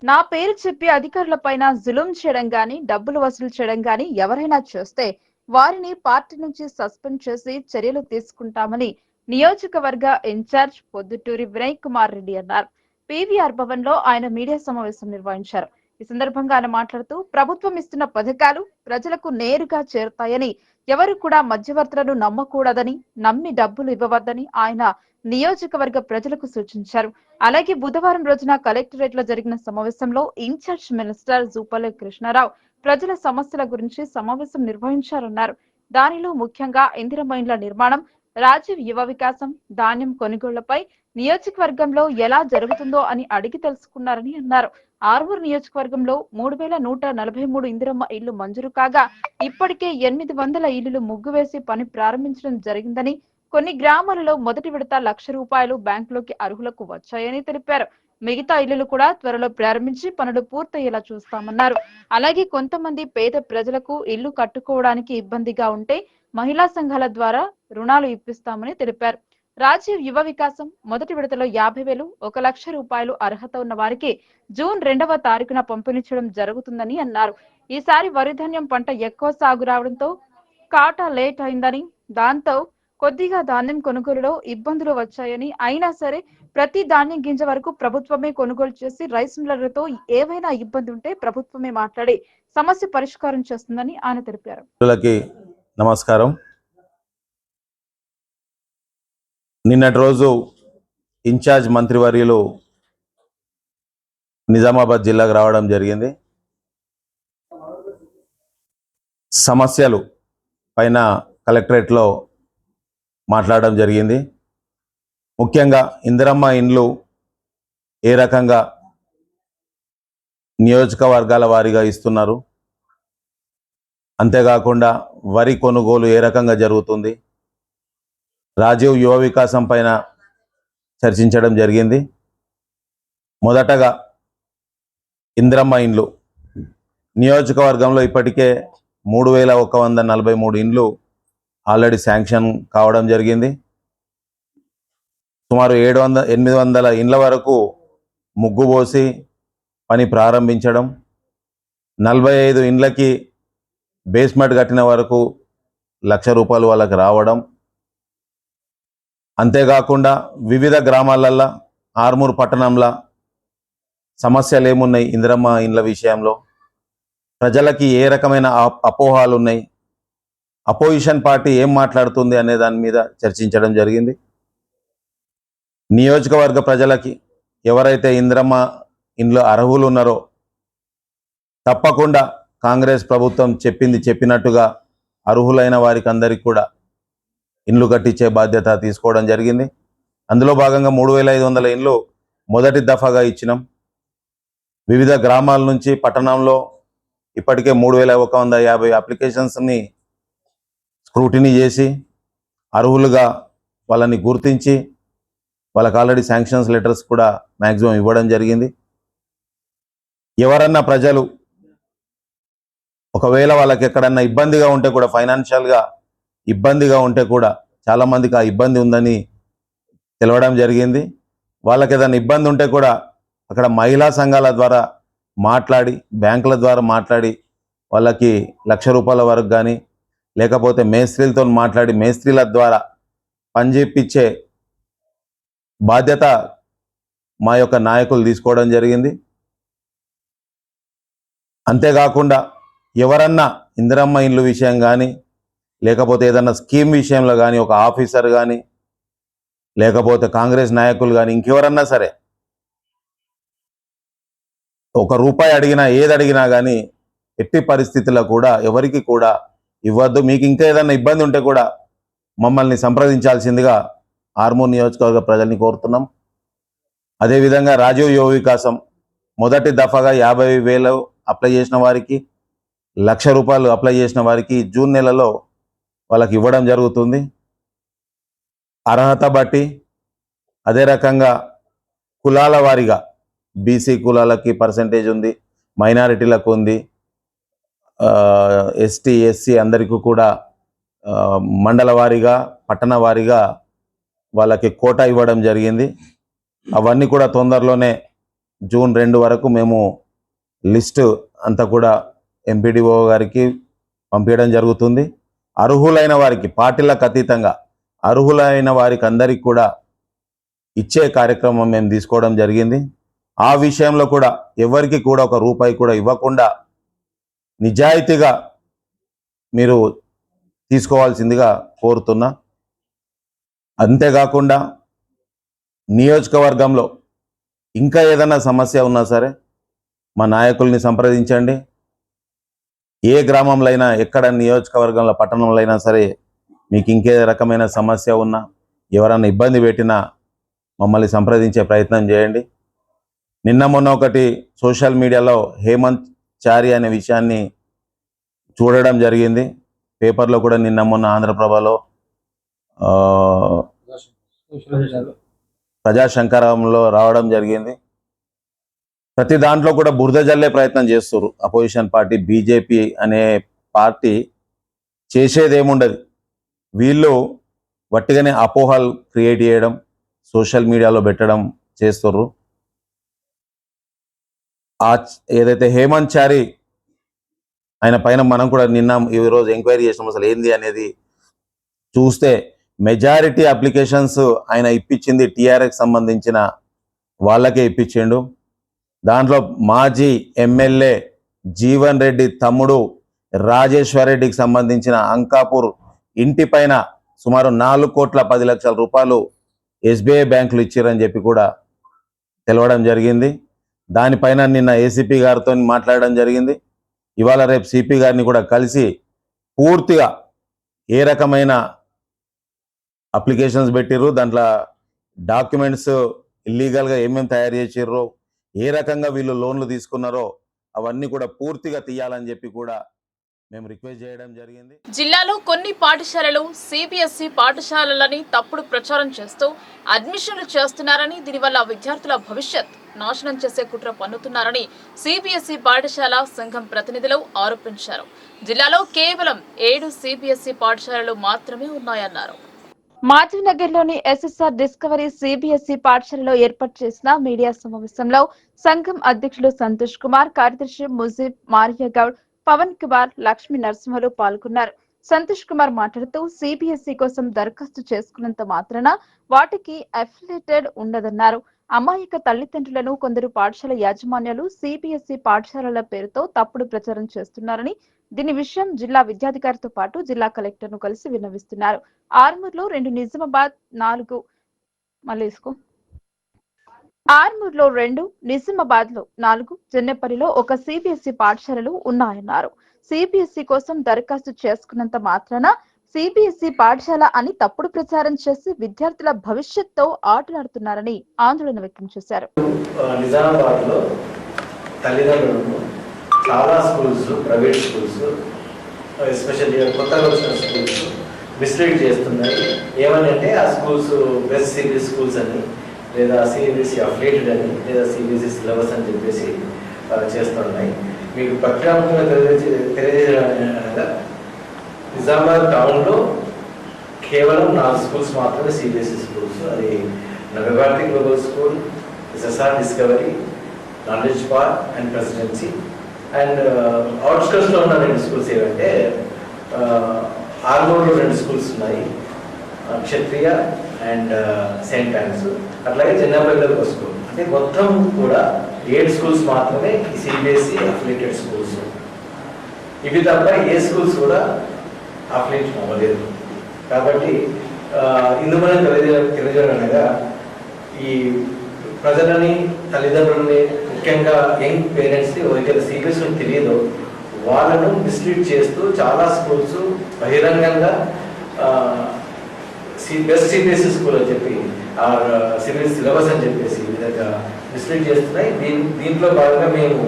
నా పేరు చెప్పి అధికారులపైన జులుం చేయడం గాని, డబ్బులు వసూలు చేయడం గాని ఎవరైనా చేస్తే వారిని పార్టీ నుంచి సస్పెండ్ చేసి చర్యలు తీసుకుంటామని నియోజకవర్గ ఇన్ఛార్జ్ పొద్దుటూరి వినయ్ కుమార్ రెడ్డి అన్నారు. పీవీఆర్ భవన్ లో ఆయన మీడియా సమావేశం నిర్వహించారు. ఈ సందర్భంగా ఆయన మాట్లాడుతూ, ప్రభుత్వం ఇస్తున్న పథకాలు ప్రజలకు నేరుగా చేరుతాయని, ఎవరు కూడా మధ్యవర్తులను నమ్మకూడదని, నమ్మి డబ్బులు ఇవ్వవద్దని ఆయన నియోజకవర్గ ప్రజలకు సూచించారు. అలాగే బుధవారం రోజున కలెక్టరేట్ లో జరిగిన సమావేశంలో ఇన్ఛార్జ్ మినిస్టర్ జూపల్లి కృష్ణారావు ప్రజల సమస్యల గురించి సమావేశం నిర్వహించారన్నారు. దానిలో ముఖ్యంగా ఇందిరమ్మ ఇండ్ల నిర్మాణం, రాజీవ్ యువ వికాసం, ధాన్యం కొనుగోళ్లపై నియోజకవర్గంలో ఎలా జరుగుతుందో అని అడిగి తెలుసుకున్నారని అన్నారు. ఆర్మూర్ నియోజకవర్గంలో 3143 ఇందిరమ్మ ఇళ్లు మంజూరు కాగా ఇప్పటికే 800 ఇళ్లు ముగ్గు వేసి పని ప్రారంభించడం జరిగిందని, కొన్ని గ్రామాలలో మొదటి విడత ₹1,00,000 బ్యాంకులోకి అర్హులకు వచ్చాయని తెలిపారు. మిగతా ఇళ్లు కూడా త్వరలో ప్రారంభించి పనులు పూర్తయ్యేలా చూస్తామన్నారు. అలాగే కొంతమంది పేద ప్రజలకు ఇల్లు కట్టుకోవడానికి ఇబ్బందిగా ఉంటే మహిళా సంఘాల ద్వారా రుణాలు ఇప్పిస్తామని తెలిపారు. రాజీవ్ యువ వికాసం మొదటి విడతలో 50,000, 1,00,000 రూపాయలు అర్హత ఉన్న వారికి జూన్ 2వ తారీఖున పంపిణీచడం జరుగుతుందని అన్నారు. ఈసారి వరిధాన్యం పంట ఎక్కువ సాగు రావడంతో కాటా లేట్ అయిందని, దాంతో కొద్దిగా ధాన్యం కొనుగోలులో ఇబ్బందులు వచ్చాయని, అయినా సరే ప్రతి ధాన్యం గింజ వరకు ప్రభుత్వమే కొనుగోలు చేసి రైస్ మిల్లర్లతో ఏవైనా ఇబ్బంది ఉంటే ప్రభుత్వమే మాట్లాడి సమస్య పరిష్కారం చేస్తుందని ఆయన తెలిపారు. నమస్కారం. నిన్నటి రోజు ఇన్ఛార్జ్ మంత్రివర్యులు నిజామాబాద్ జిల్లాకు రావడం జరిగింది. సమస్యలు పైన కలెక్టరేట్లో మాట్లాడడం జరిగింది. ముఖ్యంగా ఇందిరమ్మ ఇండ్లు ఏ రకంగా నియోజకవర్గాల వారీగా ఇస్తున్నారు, అంతేకాకుండా వరి కొనుగోలు ఏ రకంగా జరుగుతుంది, రాజీవ్ యువ వికాసం పైన చర్చించడం జరిగింది. మొదటగా ఇందిరమ్మ ఇండ్లు నియోజకవర్గంలో ఇప్పటికే 3,143 ఇండ్లు ఆల్రెడీ శాంక్షన్ కావడం జరిగింది. సుమారు 800 ఇండ్ల వరకు ముగ్గు పోసి పని ప్రారంభించడం, 45 ఇండ్లకి బేస్మెంట్ కట్టిన వరకు ₹1,00,000 వాళ్ళకి రావడం, అంతేకాకుండా వివిధ గ్రామాలల్లో ఆర్మూర్ పట్టణంలో సమస్యలు ఏమున్నాయి, ఇందిరమ్మ ఇండ్ల విషయంలో ప్రజలకి ఏ రకమైన అపోహాలు ఉన్నాయి, అపోజిషన్ పార్టీ ఏం మాట్లాడుతుంది అనే దాని మీద చర్చించడం జరిగింది. నియోజకవర్గ ప్రజలకి ఎవరైతే ఇందిరమ్మ ఇండ్ల అర్హులు ఉన్నారో తప్పకుండా కాంగ్రెస్ ప్రభుత్వం చెప్పినట్టుగా అర్హులైన వారికి అందరికీ కూడా ఇండ్లు కట్టించే బాధ్యత తీసుకోవడం జరిగింది. అందులో భాగంగా 3,500 ఇండ్లు మొదటి దఫాగా ఇచ్చినాం. వివిధ గ్రామాల నుంచి పట్టణంలో ఇప్పటికే 3,150 అప్లికేషన్స్ని స్క్రూటినీ చేసి అర్హులుగా వాళ్ళని గుర్తించి వాళ్ళకి ఆల్రెడీ శాంక్షన్స్ లెటర్స్ కూడా మ్యాక్సిమం ఇవ్వడం జరిగింది. ఎవరన్నా ప్రజలు ఒకవేళ వాళ్ళకి ఎక్కడన్నా ఇబ్బందిగా ఉంటే కూడా, ఫైనాన్షియల్గా ఇబ్బందిగా ఉంటే కూడా, చాలామందికి ఆ ఇబ్బంది ఉందని తెలవడం జరిగింది. వాళ్ళకి ఏదైనా ఇబ్బంది ఉంటే కూడా అక్కడ మహిళా సంఘాల ద్వారా మాట్లాడి, బ్యాంకుల ద్వారా మాట్లాడి వాళ్ళకి ₹1,00,000 వరకు కానీ, లేకపోతే మేస్త్రీలతో మాట్లాడి మేస్త్రీల ద్వారా పనిచేయించే బాధ్యత మా యొక్క నాయకులు తీసుకోవడం జరిగింది. అంతేకాకుండా ఎవరన్నా ఇందిరమ్మ ఇండ్లు విషయం కానీ, లేకపోతే ఏదన్నా స్కీమ్ విషయంలో కానీ, ఒక ఆఫీసర్ కానీ, లేకపోతే కాంగ్రెస్ నాయకులు కానీ, ఇంకెవరన్నా సరే ₹1 అడిగినా, ఏది అడిగినా కానీ ఎట్టి పరిస్థితుల్లో కూడా ఎవరికి కూడా ఇవ్వద్దు. మీకు ఇంకా ఏదన్నా ఇబ్బంది ఉంటే కూడా మమ్మల్ని సంప్రదించాల్సిందిగా ఆర్మూర్ నియోజకవర్గ ప్రజల్ని కోరుతున్నాం. అదేవిధంగా రాజీవ్ యువ వికాసం మొదటి దఫాగా 50,000 అప్లై చేసిన వారికి, ₹1,00,000 అప్లై చేసిన వారికి జూన్ నెలలో వాళ్ళకి ఇవ్వడం జరుగుతుంది అర్హత బట్టి. అదే రకంగా కులాల వారీగా బీసీ కులాలకి పర్సెంటేజ్ ఉంది, మైనారిటీలకు ఉంది, ఎస్టీ ఎస్సీ అందరికీ కూడా మండల వారీగా, పట్టణ వారీగా వాళ్ళకి కోటా ఇవ్వడం జరిగింది. అవన్నీ కూడా తొందరలోనే జూన్ 2 వరకు మేము లిస్టు అంతా కూడా ఎంపీడీఓ గారికి పంపించడం జరుగుతుంది. అర్హులైన వారికి, పార్టీలకు అతీతంగా అర్హులైన వారికి అందరికీ కూడా ఇచ్చే కార్యక్రమం మేము తీసుకోవడం జరిగింది. ఆ విషయంలో కూడా ఎవరికి కూడా ₹1 కూడా ఇవ్వకుండా నిజాయితీగా మీరు తీసుకోవాల్సిందిగా కోరుతున్నా. అంతేకాకుండా నియోజకవర్గంలో ఇంకా ఏదైనా సమస్య ఉన్నా సరే మా నాయకుల్ని సంప్రదించండి. ఏ గ్రామంలో అయినా, ఎక్కడ నియోజకవర్గంలో, పట్టణంలో అయినా సరే మీకు ఇంకే రకమైన సమస్య ఉన్నా, ఎవరైనా ఇబ్బంది పెట్టినా మమ్మల్ని సంప్రదించే ప్రయత్నం చేయండి. నిన్న మొన్న ఒకటి సోషల్ మీడియాలో హేమంత్ చారి అనే విషయాన్ని చూడడం జరిగింది. పేపర్లో కూడా నిన్న మొన్న ఆంధ్రప్రభలో, ప్రజాశంకరంలో రావడం జరిగింది. ప్రతి దాంట్లో కూడా బురద జల్లే ప్రయత్నం చేస్తారు అపోజిషన్ పార్టీ. బీజేపీ అనే పార్టీ చేసేదేముండదు. వీళ్ళు వట్టిగానే అపోహలు క్రియేట్ చేయడం, సోషల్ మీడియాలో పెట్టడం చేస్తుర్రు. ఏదైతే హేమంత్ చారి ఆయన పైన మనం కూడా నిన్న ఈరోజు ఎంక్వైరీ చేసినాం. అసలు ఏంది అనేది చూస్తే మెజారిటీ అప్లికేషన్స్ ఆయన ఇప్పించింది టీఆర్ఎస్ సంబంధించిన వాళ్ళకే ఇప్పించిండు. దాంట్లో మాజీ ఎమ్మెల్యే జీవన్ రెడ్డి తమ్ముడు రాజేశ్వర్ రెడ్డికి సంబంధించిన అంకాపూర్ ఇంటి పైన సుమారు 4,10,00,000 రూపాయలు ఎస్బీఐ బ్యాంకులు ఇచ్చారని చెప్పి కూడా తెలవడం జరిగింది. దానిపైన నిన్న ఏసీపీ గారితో మాట్లాడడం జరిగింది. ఇవాళ రేపు సిపి గారిని కూడా కలిసి పూర్తిగా ఏ రకమైన అప్లికేషన్స్ పెట్టిర్రు, దాంట్లో డాక్యుమెంట్స్ ఇల్లీగల్గా ఏమేమి తయారు చేసిర్రో, ఏ రకంగా వీళ్ళు లోన్లు తీసుకున్నారో అవన్నీ కూడా పూర్తిగా తీయాలని చెప్పి కూడా మేము రిక్వెస్ట్ చేయడం జరిగింది. జిల్లాలో కొన్ని పాఠశాలలు సిబిఎస్ఈ పాఠశాలలని తప్పుడు ప్రచారం చేస్తూ అడ్మిషన్లు చేస్తున్నారని, దీనివల్ల విద్యార్థుల భవిష్యత్ నాశనం చేసే కుట్ర పన్నుతున్నారని సిబిఎస్ఈ పాఠశాల సంఘం ప్రతినిధులు ఆరోపించారు. జిల్లాలో కేవలం 7 సిబిఎస్ఈ పాఠశాలలు మాత్రమే ఉన్నాయన్నారు. మాధవనగర్లోని ఎస్ఎస్ఆర్ డిస్కవరీ సిబిఎస్ఈ పాఠశాలలో ఏర్పాటు చేసిన మీడియా సమావేశంలో సంఘం అధ్యక్షులు సంతోష్ కుమార్, కార్యదర్శి ముజీబ్, మారియా గౌడ్, పవన్ కుమార్, లక్ష్మీ నరసింహలు పాల్గొన్నారు. సంతోష్ కుమార్ మాట్లాడుతూ సిబిఎస్ఈ కోసం దరఖాస్తు చేసుకున్నంత మాత్రాన వాటికి అఫిలియేటెడ్ ఉండదన్నారు. అమాయక తల్లిదండ్రులను కొందరు పాఠశాల యాజమాన్యాలు సిబిఎస్ఈ పాఠశాలల పేరుతో తప్పుడు ప్రచారం చేస్తున్నారని, దీని విషయం జిల్లా విద్యాధికారితో పాటు జిల్లా కలెక్టర్ ను కలిసి విన్నవిస్తున్నారు. ఆర్మూర్లో 2, నిజామాబాద్ 4, ఆర్మూర్లో 2, నిజామాబాద్ లో 4, జన్నెపల్లిలో 1 సిబిఎస్ఈ పాఠశాలలు ఉన్నాయన్నారు. సిబిఎస్ఈ కోసం దరఖాస్తు చేసుకున్నంత మాత్రాన సిబిఎస్ఈ పాఠశాల అని తప్పుడు ప్రచారం చేసి విద్యార్థుల భవిష్యత్తుతో ఆటలాడుతున్నారని ఆందోళన వ్యక్తం చేశారు. నిజామాబాద్ లో తల్లిదండ్రులను చాలా స్కూల్స్, ప్రైవేట్ స్కూల్స్, ఎస్పెషల్లీ కొత్తగా వచ్చిన స్కూల్స్ మిస్లీడ్ చేస్తున్నాయి. ఏమని అంటే ఆ స్కూల్స్ బెస్ట్ సిబిఎస్ఈ స్కూల్స్ అని, లేదా సిబిఎస్ఈ అఫిలియేటెడ్ అని, లేదా సిబిఎస్ఈ సిలబస్ అని చెప్పేసి చేస్తున్నాయి. మీకు ప్రఖ్యాతంగా తెలియజేయడం, నిజామాబాద్ టౌన్లో కేవలం 4 స్కూల్స్ మాత్రమే సిబిఎస్ఈ స్కూల్స్. అది Navabharathi global school, SSR discovery, knowledge park and presidency. And అవుట్స్కట్స్లో ఉన్న 2 స్కూల్స్ ఏమంటే ఆర్మూర్లో 2 స్కూల్స్ ఉన్నాయి, క్షత్రియ అండ్ సెయింట్ ఆన్స్. అట్లాగే జన్నపల్లిలో 1 స్కూల్. అంటే మొత్తం కూడా 7 స్కూల్స్ మాత్రమే ఈ సిబిఎస్ఈ అఫిలియేటెడ్ స్కూల్స్. ఇవి తప్ప ఏ స్కూల్స్ కూడా అఫిలియేషన్ అవ్వలేదు. కాబట్టి ఇందులో తెలియజేయడం అనగా ఈ ప్రజలని, తల్లిదండ్రులని, ముఖ్యంగా యంగ్ పేరెంట్స్ని ఎవరికైతే సిబిఎస్ఈ తెలియదో వాళ్ళను మిస్లీడ్ చేస్తూ చాలా స్కూల్స్ బహిరంగంగా బెస్ట్ సిబిఎస్ఈ స్కూల్ అని చెప్పి సిబిఎస్ఈ సిలబస్ అని చెప్పేసి ఈ విధంగా మిస్లీడ్ చేస్తున్నాయి. దీంట్లో భాగంగా మేము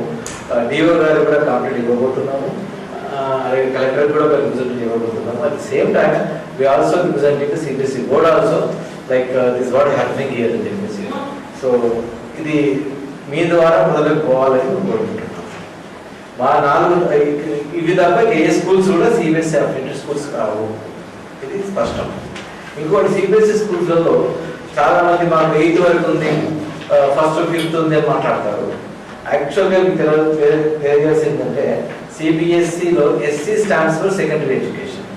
డిఓ గారికి కూడా కంప్లీట్ ఇవ్వబోతున్నాము, అలాగే కలెక్టర్ కూడా రిప్రజెంట్ ఇవ్వబోతున్నాము. At the same time we also representing the CBSE board also, like this what happening here అని చెప్పేసి. సో ఇది మీ ద్వారా మొదలకు పోవాలని కోరుకుంటున్నాం. మా 4 ఇవి తప్ప ఏ స్కూల్స్ కూడా సిబిఎస్ఈ అఫిలియేటెడ్ స్కూల్స్ కావు, ఇది స్పష్టం. ఇంకోటి సిబిఎస్ఈ స్కూల్స్లలో చాలా మంది మాకు 8th వరకు ఉంది, 1st to 5th ఉంది అని మాట్లాడతారు. యాక్చువల్గా మీకు తెలియజేసి ఏంటంటే సిబిఎస్ఈలో SC stands for secondary education.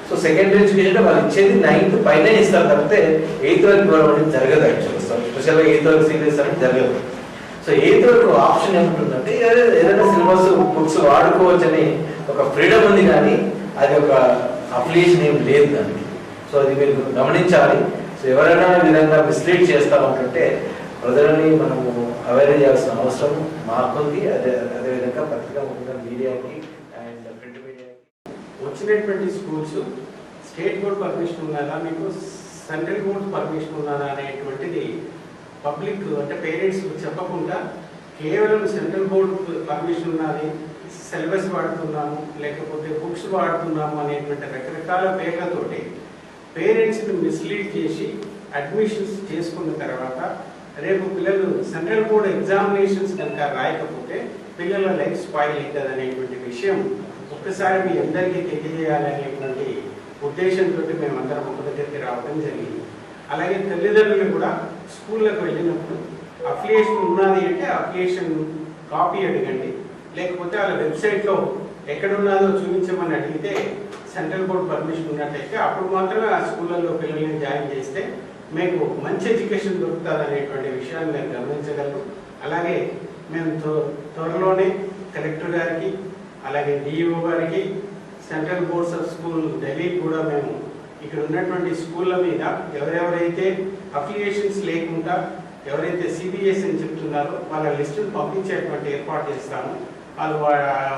So secondary education వాళ్ళు ఇచ్చేది 9th పైన ఇస్తారు, తప్పితే 8th వరకు గవర్నమెంట్ జరగదు. యాక్చువల్గా స్పెషల్గా 8th వరకు సిబిఎస్ఈ అనేది జరగదు. సో 8th వరకు ఆప్షన్ ఏముంటుందంటే ఏదైనా సిలబస్ బుక్స్ వాడుకోవచ్చని ఒక ఫ్రీడమ్ ఉంది, కానీ అది ఒక అప్లికేషన్ ఏం లేదు దానికి. సో అది మీరు గమనించాలి. సో ఎవరైనా విధంగా మిస్లీడ్ చేస్తామంటే ప్రజలని మనము అవేర్ చేయాల్సిన అవసరం మాకుంది. అదేవిధంగా పత్రికా ముఖ్యంగా మీడియాకి అండ్ ప్రింట్ మీడియాకి. వచ్చినటువంటి స్కూల్స్ స్టేట్ బోర్డ్ పర్మిషన్ ఉన్నదా, మీకు సెంట్రల్ బోర్డ్ పర్మిషన్ ఉన్నదా అనేటువంటిది పబ్లిక్ అంటే పేరెంట్స్ చెప్పకుండా కేవలం సెంట్రల్ బోర్డు పర్మిషన్ ఉన్నది, సిలబస్ వాడుతున్నాము, లేకపోతే బుక్స్ వాడుతున్నాము అనేటువంటి రకరకాల పేర్లతోటి పేరెంట్స్ని మిస్లీడ్ చేసి అడ్మిషన్స్ చేసుకున్న తర్వాత రేపు పిల్లలు సెంట్రల్ బోర్డ్ ఎగ్జామినేషన్స్ కనుక రాయకపోతే పిల్లల లైఫ్ స్పాయిల్ అవుతుంది అనేటువంటి విషయం ఒక్కసారి మీ అందరికీ తెలియజేయాలనేటువంటి ఉద్దేశంతో మేమందరం దగ్గరికి రావడం జరిగింది. అలాగే తల్లిదండ్రులు కూడా స్కూళ్ళకు వెళ్ళినప్పుడు అఫిలియేషన్ ఉన్నది అంటే అఫిలియేషన్ కాపీ అడగండి, లేకపోతే వాళ్ళ వెబ్సైట్లో ఎక్కడున్నదో చూపించమని అడిగితే సెంట్రల్ బోర్డ్ పర్మిషన్ ఉన్నట్టయితే అప్పుడు మాత్రమే ఆ స్కూళ్ళల్లో పిల్లల్ని జాయిన్ చేస్తే మీకు మంచి ఎడ్యుకేషన్ దొరుకుతుంది అనేటువంటి విషయాన్ని నేను గమనించగలను. అలాగే మేము త్వరలోనే కలెక్టర్ గారికి అలాగే డిఈఓ గారికి central boards of school Delhi కూడా మేము ఇక్కడ ఉన్నటువంటి స్కూళ్ళ మీద ఎవరెవరైతే అఫిలియేషన్స్ లేకుండా ఎవరైతే సిబిఎస్ అని చెప్తున్నారో వాళ్ళ లిస్టును పంపించేటువంటి ఏర్పాటు చేస్తాము. వాళ్ళు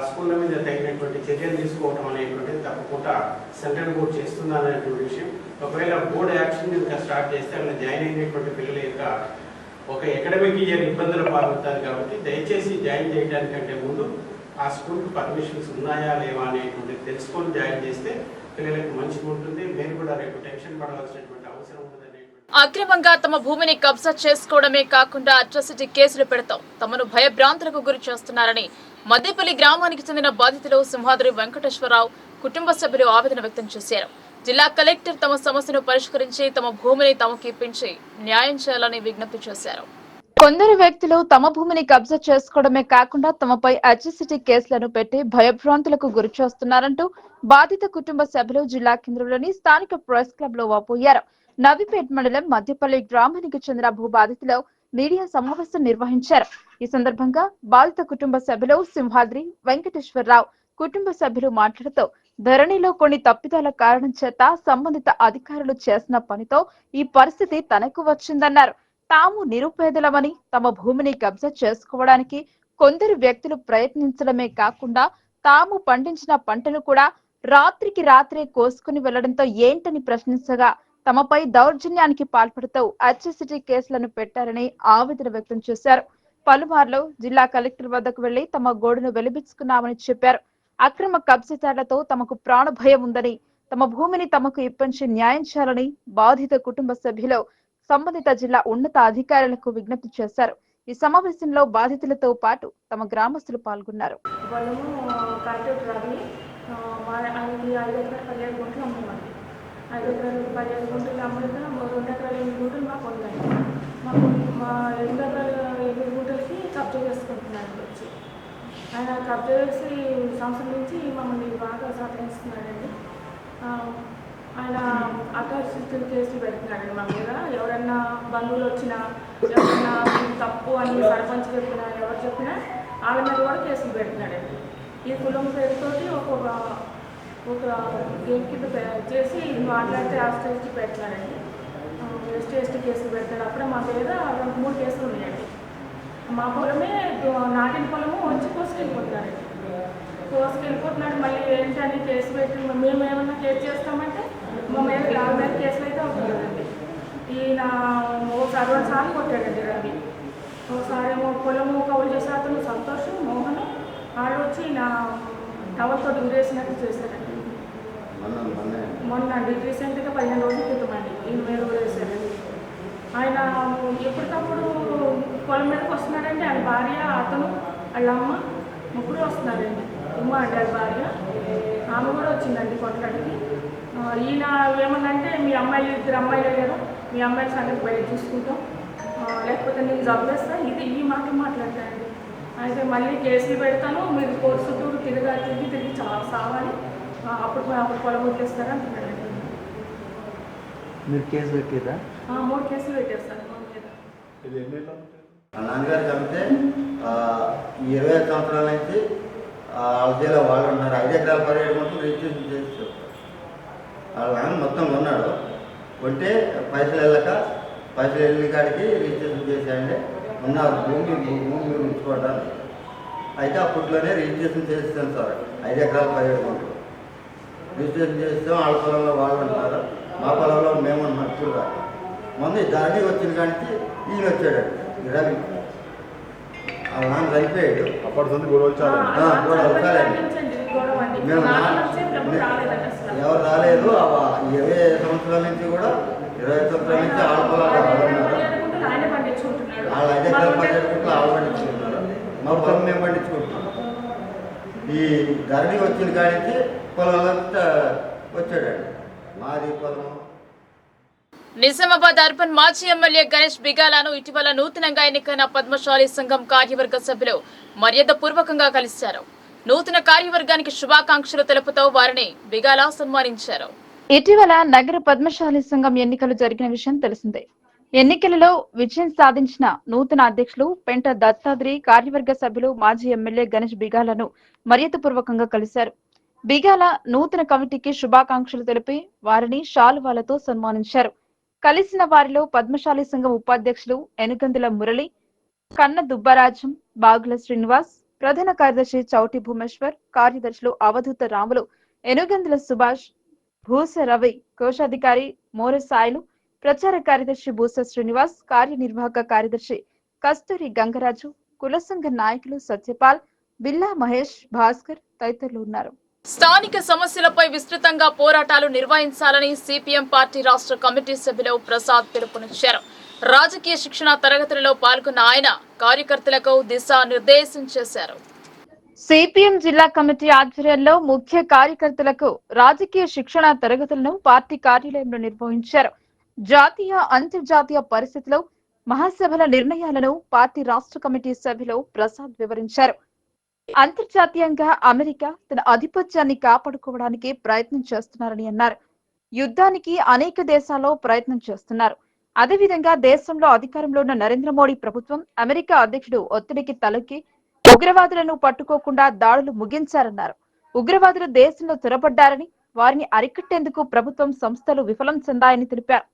స్కూళ్ళ మీద తగినటువంటి చర్యలు తీసుకోవడం అనేటువంటిది తప్పకుండా సెంట్రల్ బోర్డ్ చేస్తుందనేటువంటి విషయం. ఒకవేళ బోర్డు యాక్షన్ ఇంకా స్టార్ట్ చేస్తే అలా జాయిన్ అయినటువంటి పిల్లల యొక్క ఒక అకాడమిక్ ఇయర్ ఇబ్బందులు పాల్గొంటారు. కాబట్టి దయచేసి జాయిన్ చేయడానికంటే ముందు ఆ స్కూల్కి పర్మిషన్స్ ఉన్నాయా లేవా అనేటువంటిది తెలుసుకొని జాయిన్ చేస్తే పిల్లలకు మంచిగా ఉంటుంది. మీరు కూడా రేపు టెన్షన్ పడవలసినటువంటి అవసరం ఉంటుంది. అక్రమంగా తమ భూమిని కబ్జా చేసుకోవడమే కాకుండా అట్రాసిటీ కేసులు పెడతాం, తమను భయభ్రాంతులకు గురి చేస్తున్నారని మద్దేపల్లి గ్రామానికి చెందిన బాధితులు సింహాద్రి వెంకటేశ్వరరావు కుటుంబ సభ్యులు ఆవేదన వ్యక్తం చేశారు. జిల్లా కలెక్టర్ తమ సమస్యను పరిష్కరించి తమ భూమిని తమకు ఇప్పించి న్యాయం చేయాలని విజ్ఞప్తి చేశారు. కొందరు వ్యక్తులు తమ భూమిని కబ్జా చేసుకోవడమే కాకుండా తమపై అట్రాసిటీ కేసులను పెట్టి భయభ్రాంతులకు గురి చేస్తున్నారంటూ బాధిత కుటుంబ సభ్యులు జిల్లా కేంద్రంలోని స్థానిక ప్రెస్ క్లబ్ లో వాపోయారు. నవీపేట్ మండలం మద్దేపల్లి గ్రామానికి చెందిన భూ బాధితులు మీడియా సమావేశం నిర్వహించారు. ఈ సందర్భంగా బాధిత కుటుంబ సభ్యులు సింహాద్రి వెంకటేశ్వరరావు కుటుంబ సభ్యులు మాట్లాడుతూ ధరణిలో కొన్ని తప్పిదాల కారణం చేత సంబంధిత అధికారులు చేసిన పనితో ఈ పరిస్థితి తనకు వచ్చిందన్నారు. తాము నిరుపేదలమని తమ భూమిని కబ్జా చేసుకోవడానికి కొందరు వ్యక్తులు ప్రయత్నించడమే కాకుండా తాము పండించిన పంటను కూడా రాత్రికి రాత్రే కోసుకుని వెళ్లడంతో ఏంటని ప్రశ్నించగా తమపై దౌర్జన్యానికి పాల్పడుతూ అట్రాసిటీ కేసులను పెట్టారని ఆవేదన వ్యక్తం చేశారు. పలుమార్లు జిల్లా కలెక్టర్ వద్దకు వెళ్లి తమ గోడును వెలిబిచ్చుకున్నామని చెప్పారు. అక్రమ కబ్జాదారులతో తమకు ప్రాణ భయం ఉందని తమ భూమిని తమకు ఇప్పించి న్యాయం చేయాలని బాధిత కుటుంబ సభ్యులు సంబంధిత జిల్లా ఉన్నత అధికారులకు విజ్ఞప్తి చేశారు. ఈ సమావేశంలో బాధితులతో పాటు తమ గ్రామస్తులు పాల్గొన్నారు. ఆయన కబ్జా చేసి సంవత్సరం నుంచి మమ్మల్ని బాగా సతాయిస్తున్నాడండి. ఆయన అట్రాసిటీ కేసులు పెడుతున్నాడండి మా మీద. ఎవరన్నా బంధువులు వచ్చినా ఎవరన్నా తప్పు అని సర్పంచ్ చెప్పినా ఎవరు చెప్పినా వాళ్ళ మీద కూడా కేసులు పెడుతున్నాడండి. ఈ కులం పేరుతోటి ఒక గేమ్ కింద చేసి మాట్లాడితే అట్రాసిటీ పెడుతున్నాడండి. ఎస్టీ కేసులు పెడతాడు. అప్పుడే మా మీద 3 కేసులు ఉన్నాయండి. మా పొలమే నాటిన పొలము వచ్చి కోసుకెళ్ళిపోతున్నారండి. కోసుకెళ్ళిపోతున్నాడు. మళ్ళీ ఏంటని కేసు పెట్టి మేము ఏమన్నా కేసు చేస్తామంటే మా మీద కేసులు అయితే అవుతుందండి. ఈయన ఒకసారి 2 సార్లు కొట్టాడండి రవి. ఒకసారి ఏమో పొలము కౌలు చేసే అతను సంతోష్ మోహన్ వాళ్ళు వచ్చి నా టవల్తో ఊరేసినట్టు చేశారండి. మొన్న అండి రీసెంట్గా 15 రోజుల క్రితం అండి ఈయన మీద ఊరేసారండి. ఆయన ఎప్పటికప్పుడు పొలం మీదకి వస్తున్నాడంటే ఆయన భార్య అతను వాళ్ళ అమ్మ ముగ్గురు వస్తున్నారండి. ఉమ్మ అంటే వాళ్ళ భార్య ఆమె కూడా వచ్చిందండి కొట్లాడికి. ఈయన ఏమన్నంటే మీ అమ్మాయిలు 2 అమ్మాయిలు అయ్యారు, మీ అమ్మాయిల సంగతి బయట చూసుకుంటాం, లేకపోతే నేను చంపేస్తా, ఈ మాటలు మాట్లాడతానండి. అయితే మళ్ళీ కేసులు పెడతాను, మీరు కోర్టు చుట్టూరు తిరిగి సావాలి, అప్పుడు పొలం వదిలేస్తారా అంటున్నాడండి. మీరు కేసు పెట్టిరా? 3 కేసులు పెట్టేస్తాను మా మీద. నాన్నగారు చంపితే 25 సంవత్సరాల నుంచి జైల్లో వాళ్ళు ఉన్నారు. 5 ఎకరాల 17 మొత్తం రిజిస్ట్రేషన్ చేసి చెప్తారు. వాళ్ళ నాన్న మొత్తం కొన్నాడు. కొంటే పైసలు వెళ్ళక పైసలు వెళ్ళి కాడికి రిజిస్ట్రేషన్ చేసేయండి ఉన్న భూమి ఉంచుకోవడానికి. అయితే అప్పట్లోనే రిజిస్ట్రేషన్ చేస్తాను సార్. 5 ఎకరాల 17 మొత్తం రిజిస్ట్రేషన్ చేస్తాం. వాళ్ళ పొలంలో వాళ్ళు ఉంటున్నారు, మా పొలంలో మేము ఉన్నాం. ఇప్పుడు మొన్న ధరణి వచ్చిన కానీ ఈయన వచ్చాడండి రవి. వాళ్ళ నాన్న చనిపోయాడు. అప్పటి గొడవ మేము ఎవరు రాలేదు. 20 సంవత్సరాల నుంచి కూడా 20 సంవత్సరాల నుంచి వాళ్ళ పొలాలు ఉన్నారు. వాళ్ళు 5 ఎకరాల 17 గుంటలు వాళ్ళు పండించుకుంటున్నారు, మా పొలం మేము పండించుకుంటున్నాం. ఈ ధరణి వచ్చిన కాడికి పొలంలో వచ్చాడండి. మాది పొలం నిజామాబాద్ అర్బన్ మాజీ ఎమ్మెల్యే గణేష్ బిగాలాను ఇటీవల నూతనంగా ఎన్నికైన పద్మశాలి సంఘం కార్యవర్గ సభ్యులు మర్యాదపూర్వకంగా కలిశారు. నూతన కార్యవర్గానికి శుభాకాంక్షలు తెలుపుతూ వారిని బిగాలా సన్మానించారు. ఇటీవల నగర పద్మశాలి సంఘం ఎన్నికలు జరిగిన విషయం తెలిసిందే. ఎన్నికలలో విజయం సాధించిన నూతన అధ్యక్షులు పెంట దత్తాద్రి కార్యవర్గ సభ్యులు మాజీ ఎమ్మెల్యే గణేష్ బిగాలను మర్యాదపూర్వకంగా కలిశారు. బిగాల నూతన కమిటీకి శుభాకాంక్షలు తెలిపి వారిని శాలువాలతో సన్మానించారు. కలిసిన వారిలో పద్మశాలి సంఘం ఉపాధ్యక్షులు ఎనుగందుల మురళి, కన్న దుబ్బరాజం, బాగుల శ్రీనివాస్, ప్రధాన కార్యదర్శి చౌటి భూమేశ్వర్, కార్యదర్శులు అవధూత రాములు, ఎనుగందుల సుభాష్, భూస రవి, కోశాధికారి మోర సాయిలు, ప్రచార కార్యదర్శి భూస శ్రీనివాస్, కార్యనిర్వాహక కార్యదర్శి కస్తూరి గంగరాజు, కుల సంఘ నాయకులు సత్యపాల్, బిల్లా మహేష్, భాస్కర్ తదితరులు ఉన్నారు. స్థానిక సమస్యలపై విస్తృతంగా పోరాటాలు నిర్వహించాలని సిపిఎం పార్టీ రాష్ట్ర కమిటీ సభ్యులు ప్రసాద్ పిలుపునిచ్చారు. రాజకీయ శిక్షణ తరగతులలో పాల్గొన్న ఆయన కార్యకర్తలకు దిశానిర్దేశం చేశారు. సిపిఎం జిల్లా కమిటీ ఆధ్వర్యంలో ముఖ్య కార్యకర్తలకు రాజకీయ శిక్షణ తరగతులను పార్టీ కార్యాలయంలో నిర్వహించారు. జాతీయ అంతర్జాతీయ పరిస్థితుల్లో మహాసభల నిర్ణయాలను పార్టీ రాష్ట్ర కమిటీ సభ్యులు ప్రసాద్ వివరించారు. అంతర్జాతీయంగా అమెరికా తన ఆధిపత్యాన్ని కాపాడుకోవడానికి ప్రయత్నం చేస్తున్నారని అన్నారు. యుద్ధానికి అనేక దేశాల్లో ప్రయత్నం చేస్తున్నారు. అదేవిధంగా దేశంలో అధికారంలో ఉన్న నరేంద్ర మోడీ ప్రభుత్వం అమెరికా అధ్యక్షుడు ఒత్తిడికి తలొగ్గి ఉగ్రవాదులను పట్టుకోకుండా దాడులు ముగించారన్నారు. ఉగ్రవాదులు దేశంలో చొరబడ్డారని, వారిని అరికట్టేందుకు ప్రభుత్వం సంస్థలు విఫలం చెందాయని తెలిపారు.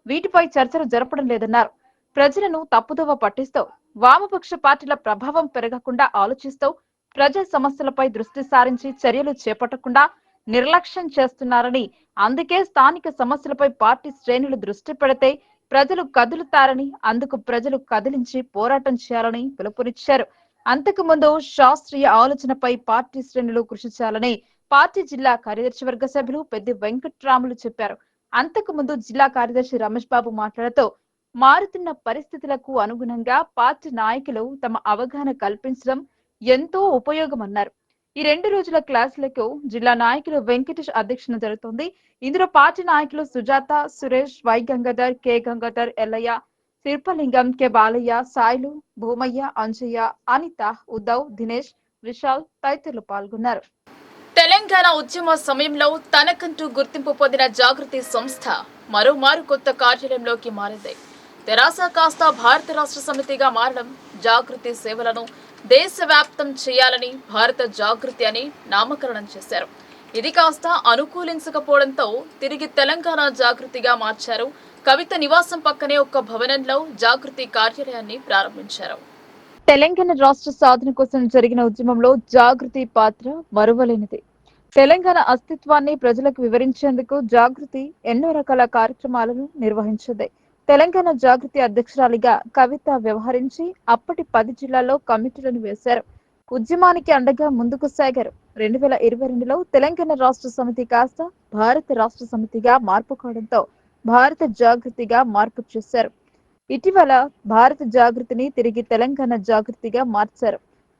వీటిపై చర్చలు జరపడం లేదన్నారు. ప్రజలను తప్పుదోవ పట్టిస్తూ వామపక్ష పార్టీల ప్రభావం పెరగకుండా ఆలోచిస్తూ ప్రజా సమస్యలపై దృష్టి సారించి చర్యలు చేపట్టకుండా నిర్లక్ష్యం చేస్తున్నారని, అందుకే స్థానిక సమస్యలపై పార్టీ శ్రేణులు దృష్టి పెడితే ప్రజలు కదులుతారని, అందుకు ప్రజలు కదిలించి పోరాటం చేయాలని పిలుపునిచ్చారు. అంతకు ముందు శాస్త్రీయ ఆలోచనపై పార్టీ శ్రేణులు కృషి చేయాలని పార్టీ జిల్లా కార్యదర్శి వర్గ సభ్యులు పెద్ది వెంకట్రాములు చెప్పారు. అంతకు ముందు జిల్లా కార్యదర్శి రమేష్ బాబు మాట్లాడుతూ మారుతున్న పరిస్థితులకు అనుగుణంగా పార్టీ నాయకులు తమ అవగాహన కల్పించడం ఎంతో ఉపయోగమన్నారు. ఈ 2 రోజుల క్లాసులకు జిల్లా నాయకులు వెంకటేష్ అధ్యక్షన జరుగుతోంది. ఇందులో పార్టీ నాయకులు Sujatha, Suresh, Y Gangadhar, K Gangadhar, Yellaiah, Shilpalingam, K Balaiah, Sailu, Bhoomaiah, Anjaiah, Anitha, Uddhav, Dinesh, Vishal తదితరులు పాల్గొన్నారు. తెలంగాణ ఉద్యమ సమయంలో తనకంటూ గుర్తింపు పొందిన జాగృతి సంస్థ మరోమారు కొత్త కార్యాలయంలోకి మారింది. తెరాస కాస్త భారత రాష్ట్ర సమితిగా మారడం, జాగృతి సేవలను దేశవ్యాప్తం చేయాలని భారత జాగృతి అని నామకరణం చేశారు. ఇది కాస్త అనుకూలించకపోవడంతో తిరిగి తెలంగాణ జాగృతిగా మార్చారు. కవిత నివాసం పక్కనే ఒక భవనంలో జాగృతి కార్యాలయాన్ని ప్రారంభించారు. తెలంగాణ రాష్ట్ర సాధన కోసం జరిగిన ఉద్యమంలో జాగృతి పాత్ర మరువలేనిది. తెలంగాణ అస్తిత్వాన్ని ప్రజలకు వివరించేందుకు జాగృతి ఎన్నో రకాల కార్యక్రమాలను నిర్వహించింది. తెలంగాణ జాగృతి అధ్యక్షురాలిగా కవిత వ్యవహరించి అప్పటి 10 జిల్లాల్లో కమిటీలను వేశారు. ఉద్యమానికి అండగా ముందుకు సాగారు. 2022లో తెలంగాణ రాష్ట్ర సమితి కాస్త భారత రాష్ట్ర సమితిగా మార్పు కావడంతో భారత జాగృతిగా మార్పు చేశారు. ఇటీవల భారత జాగృతిని తిరిగి తెలంగాణ జాగృతిగా మార్చారు.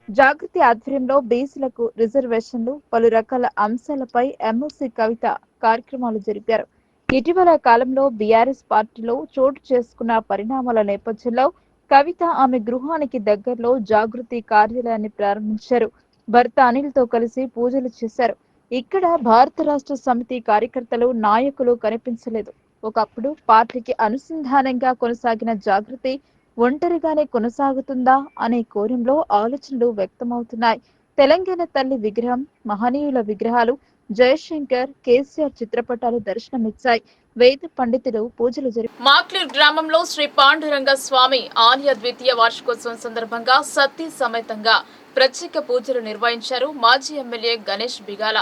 జాగృతి ఆధ్వర్యంలో బీసీలకు రిజర్వేషన్లు, పలు రకాల అంశాలపై ఎంఓసీ కవిత కార్యక్రమాలు జరిపారు. ఇటీవల కాలంలో బీఆర్ఎస్ పార్టీలో చోటు చేసుకున్న పరిణామాల నేపథ్యంలో కవిత ఆమె గృహానికి దగ్గరలో జాగృతి కార్యాలయాన్ని ప్రారంభించారు. భర్త అనిల్తో కలిసి పూజలు చేశారు. ఇక్కడ భారత రాష్ట్ర సమితి కార్యకర్తలు, నాయకులు కనిపించలేదు. ఒకప్పుడు పార్టీకి అనుసంధానంగా కొనసాగిన జాగృతి ఒంటరిగానే కొనసాగుతుందా అనే కోణంలో ఆలోచనలు వ్యక్తమవుతున్నాయి. తెలంగాణ తల్లి విగ్రహం, మహనీయుల విగ్రహాలు, జయశంకర్, కేసీఆర్ చిత్రపటాలు దర్శనమిచ్చాయి. వేద పండితులు పూజలు జరిపారు. మాక్లూర్ గ్రామంలో శ్రీ పాండురంగ స్వామి ఆలయ ద్వితీయ వార్షికోత్సవం సందర్భంగా సతీ సమేతంగా ప్రత్యేక పూజలు నిర్వహించారు. మాజీ ఎమ్మెల్యే గణేష్ బిగాల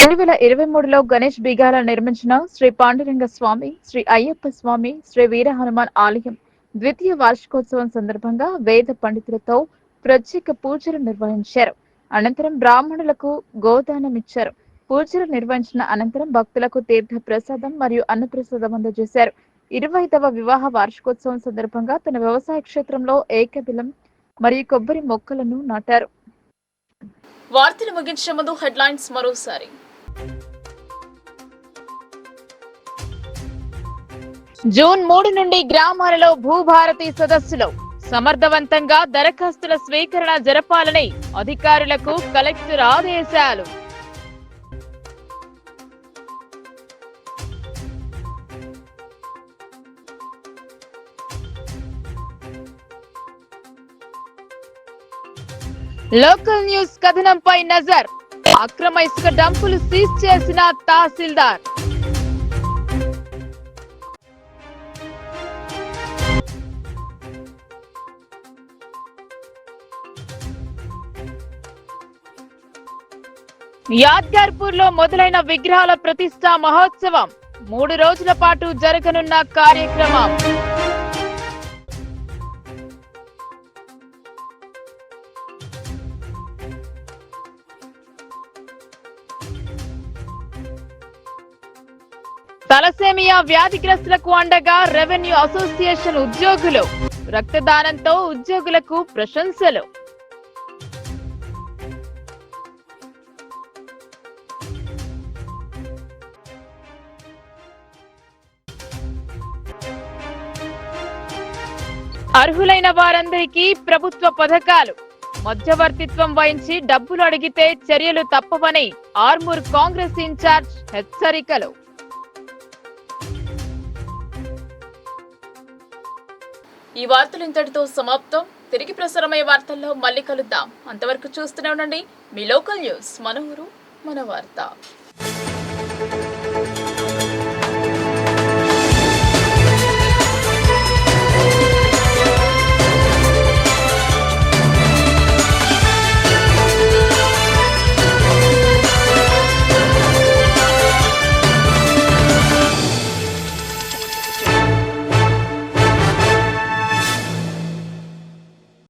2023లో గణేష్ బిగాల నిర్మించిన శ్రీ పాండురంగ స్వామి, శ్రీ అయ్యప్ప స్వామి, శ్రీ వీర హనుమాన్ ఆలయం ద్వితీయ వార్షికోత్సవం సందర్భంగా వేద పండితులతో ప్రత్యేక పూజలు నిర్వహించారు. అనంతరం బ్రాహ్మణులకు గోదానం ఇచ్చారు. పూజలు నిర్వహించిన అనంతరం భక్తులకు తీర్థ ప్రసాదం మరియు అన్నప్రసాదం అందజేశారు. 25వ వివాహ వార్షికోత్సవం సందర్భంగా తన వ్యవసాయ క్షేత్రంలో ఏకబిలం మరియు కొబ్బరి మొక్కలను నాటారు. వార్తలు ముగించే ముందు హెడ్లైన్స్ మరోసారి. జూన్ 3 నుండి గ్రామాలలో భూభారతి సదస్సులో సమర్థవంతంగా దరఖాస్తుల స్వీకరణ జరపాలని అధికారులకు కలెక్టర్ ఆదేశాలు. లోకల్ న్యూస్ కథనంపై నజర్. అక్రమ ఇసుక డంపులు సీజ్ చేసిన తహసీల్దార్. యాద్గార్పూర్ లో మొదలైన విగ్రహాల ప్రతిష్ఠా మహోత్సవం 3 రోజుల పాటు జరగనున్న కార్యక్రమం. తలసేమియా వ్యాధిగ్రస్తులకు అండగా రెవెన్యూ అసోసియేషన్ ఉద్యోగులు. రక్తదానంతో ఉద్యోగులకు ప్రశంసలు. అర్హులైన వారందరికీ ప్రభుత్వ పథకాలు. మధ్యవర్తిత్వం వహించి డబ్బులు అడిగితే చర్యలు తప్పవని ఆర్మూర్ కాంగ్రెస్ ఇన్ఛార్జ్ హెచ్చరికలు. ఈ వార్తలు ఇంతటితో సమాప్తం. తిరిగి ప్రసారమయ్యే వార్తల్లో మళ్ళీ కలుద్దాం. అంతవరకు చూస్తూనే ఉండండి మీ లోకల్ న్యూస్. మన ఊరు మన వార్త.